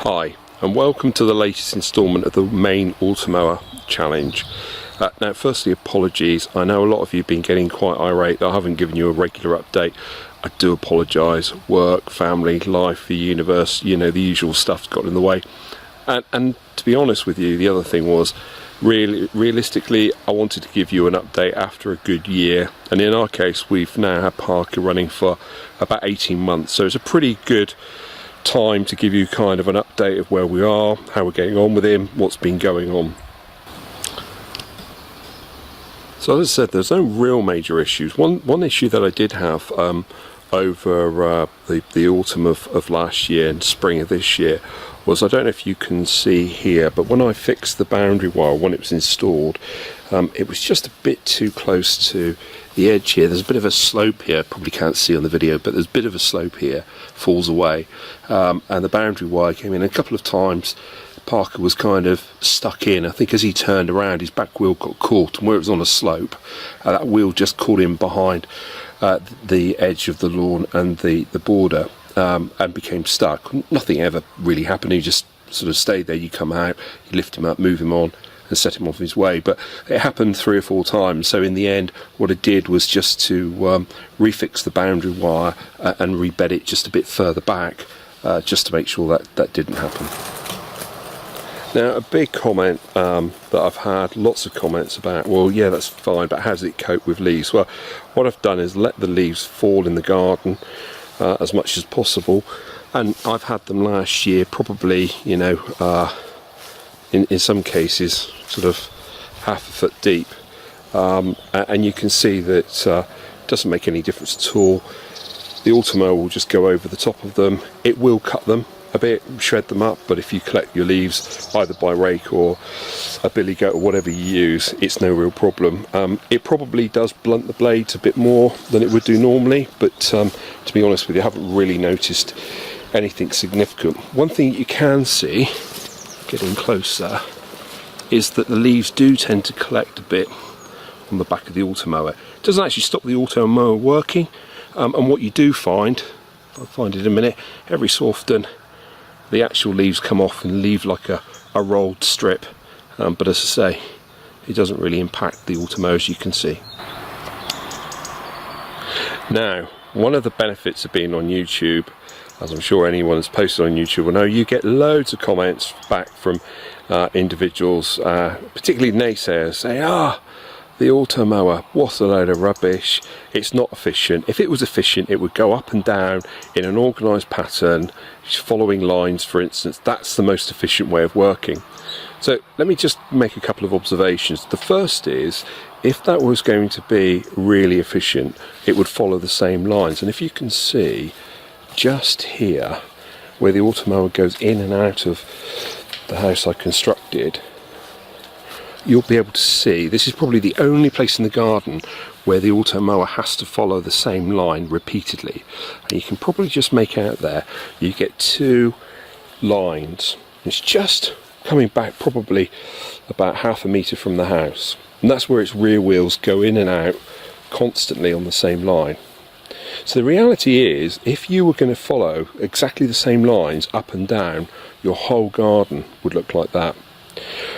Hi, and welcome to the latest instalment of the main Automower challenge. Now firstly, apologies. I know a lot of you have been getting quite irate that I haven't given you a regular update. I do apologise. Work, family, life, the universe, you know, the usual stuff's got in the way. And to be honest with you, the other thing was, realistically, I wanted to give you an update after a good year. And in our case, we've now had Parker running for about 18 months. So it's a pretty good time to give you kind of an update of where we are, how we're getting on with him, what's been going on. So as I said, there's no real major issues. One issue that I did have over the autumn of last year and spring of this year was, I don't know if you can see here, but when I fixed the boundary wire when it was installed, it was just a bit too close to the edge here. There's a bit of a slope here, probably can't see on the video, but there's a bit of a slope here, falls away, and the boundary wire came in a couple of times. Parker was kind of stuck in. I think as he turned around, his back wheel got caught, and where it was on a slope, that wheel just caught him behind the edge of the lawn and the border, and became stuck. Nothing ever really happened. He just sort of stayed there. You come out, you lift him up, move him on, and set him off his way. But it happened 3 or 4 times. So in the end, what I did was just to refix the boundary wire and rebed it just a bit further back, just to make sure that didn't happen. Now, a big comment that I've had lots of comments about, well, yeah, that's fine, but how does it cope with leaves? Well, what I've done is let the leaves fall in the garden as much as possible, and I've had them last year probably, you know, in some cases sort of half a foot deep, and you can see that it doesn't make any difference at all. The Automower will just go over the top of them. It will cut them a bit, shred them up, but if you collect your leaves either by rake or a billy goat or whatever you use, it's no real problem. It probably does blunt the blades a bit more than it would do normally, but to be honest with you, I haven't really noticed anything significant. One thing you can see, getting closer, is that the leaves do tend to collect a bit on the back of the Automower. It doesn't actually stop the Automower working, and what you do find, I'll find it in a minute, every so often the actual leaves come off and leave like a rolled strip, but as I say, it doesn't really impact the Automower, as you can see. Now, one of the benefits of being on YouTube, as I'm sure anyone who's posted on YouTube will know, you get loads of comments back from individuals, particularly naysayers, say, the Automower, what a load of rubbish, it's not efficient. If it was efficient, it would go up and down in an organised pattern, following lines, for instance. That's the most efficient way of working. So let me just make a couple of observations. The first is, if that was going to be really efficient, it would follow the same lines. And if you can see, just here, where the Automower goes in and out of the house I constructed, you'll be able to see, this is probably the only place in the garden where the Automower has to follow the same line repeatedly. And you can probably just make out there, you get 2 lines. It's just coming back probably about half a metre from the house. And that's where its rear wheels go in and out constantly on the same line. So the reality is, if you were going to follow exactly the same lines up and down, your whole garden would look like that.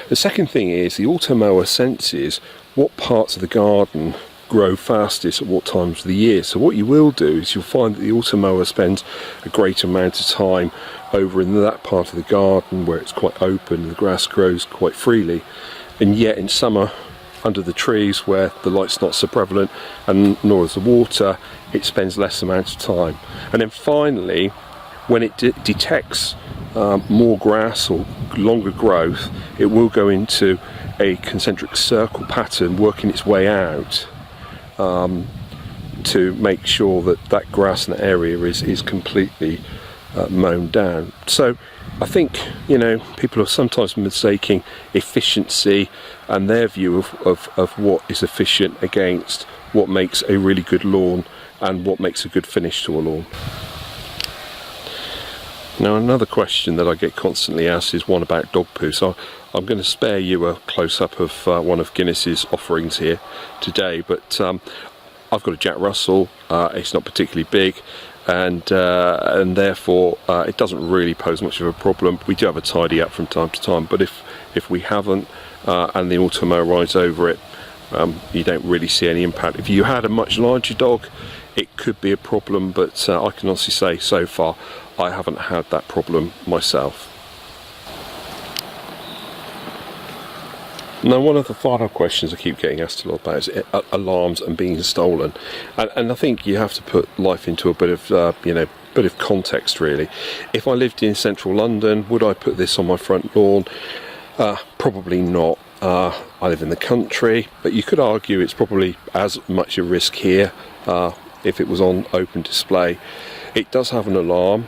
The second thing is, the Automower senses what parts of the garden grow fastest at what times of the year. So what you will do is you'll find that the Automower spends a great amount of time over in that part of the garden where it's quite open and the grass grows quite freely, and yet in summer, under the trees where the light's not so prevalent and nor is the water, it spends less amount of time. And then finally, when it detects more grass or longer growth, it will go into a concentric circle pattern, working its way out to make sure that grass in the area is completely mown down. So I think, you know, people are sometimes mistaking efficiency and their view of what is efficient against what makes a really good lawn and what makes a good finish to a lawn. Now, another question that I get constantly asked is one about dog poo. So I'm going to spare you a close-up of one of Guinness's offerings here today, but I've got a Jack Russell. It's not particularly big, and therefore it doesn't really pose much of a problem. We do have a tidy up from time to time, but if we haven't and the Automower rides over it, you don't really see any impact. If you had a much larger dog, it could be a problem, but I can honestly say so far I haven't had that problem myself. Now, one of the final questions I keep getting asked a lot about is alarms and being stolen, and I think you have to put life into a bit of bit of context really. If I lived in central London, would I put this on my front lawn? Probably not. I live in the country, but you could argue it's probably as much a risk here if it was on open display. It does have an alarm,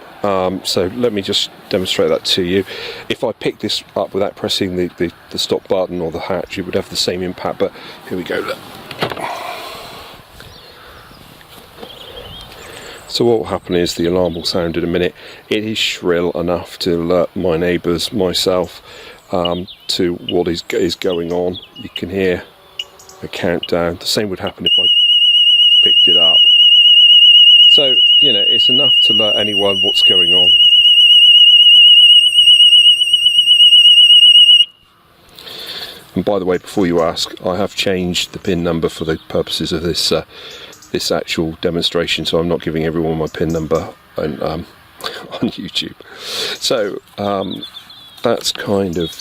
so let me just demonstrate that to you. If I pick this up without pressing the stop button or the hatch, it would have the same impact, but here we go. Look. So what will happen is the alarm will sound in a minute. It is shrill enough to alert my neighbours, myself, to what is going on. You can hear a countdown. The same would happen if I picked it up. So, you know, it's enough to alert anyone what's going on. And by the way, before you ask, I have changed the PIN number for the purposes of this this actual demonstration, so I'm not giving everyone my PIN number on YouTube. So that's kind of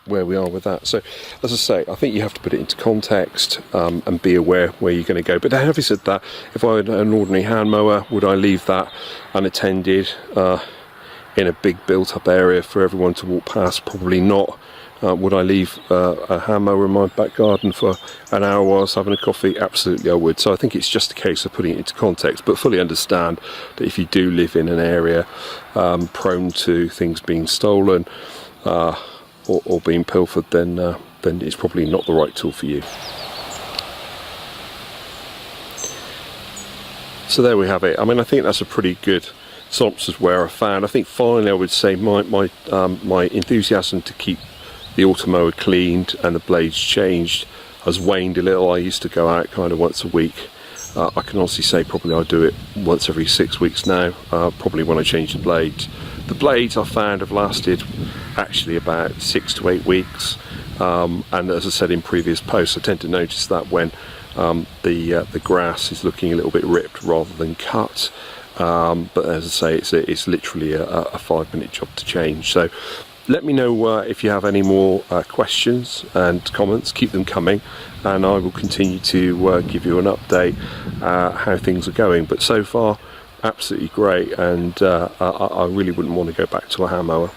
where we are with that. So as I say, I think you have to put it into context and be aware where you're going to go. But having said that, if I had an ordinary hand mower, would I leave that unattended in a big built up area for everyone to walk past? Probably not. Would I leave a hand mower in my back garden for an hour while I was having a coffee? Absolutely I would. So I think it's just a case of putting it into context, but fully understand that if you do live in an area prone to things being stolen or being pilfered, then it's probably not the right tool for you. So there we have it. I mean, I think that's a pretty good synopsis of where I found. I think finally I would say my enthusiasm to keep the Automower cleaned and the blades changed has waned a little. I used to go out kind of once a week. I can honestly say probably I do it once every 6 weeks now, probably when I change the blades. The blades I found have lasted actually about 6 to 8 weeks, and as I said in previous posts, I tend to notice that when the grass is looking a little bit ripped rather than cut, but as I say, it's literally a 5-minute job to change. So let me know if you have any more questions and comments. Keep them coming, and I will continue to give you an update how things are going. But so far, absolutely great, and I really wouldn't want to go back to a hand mower.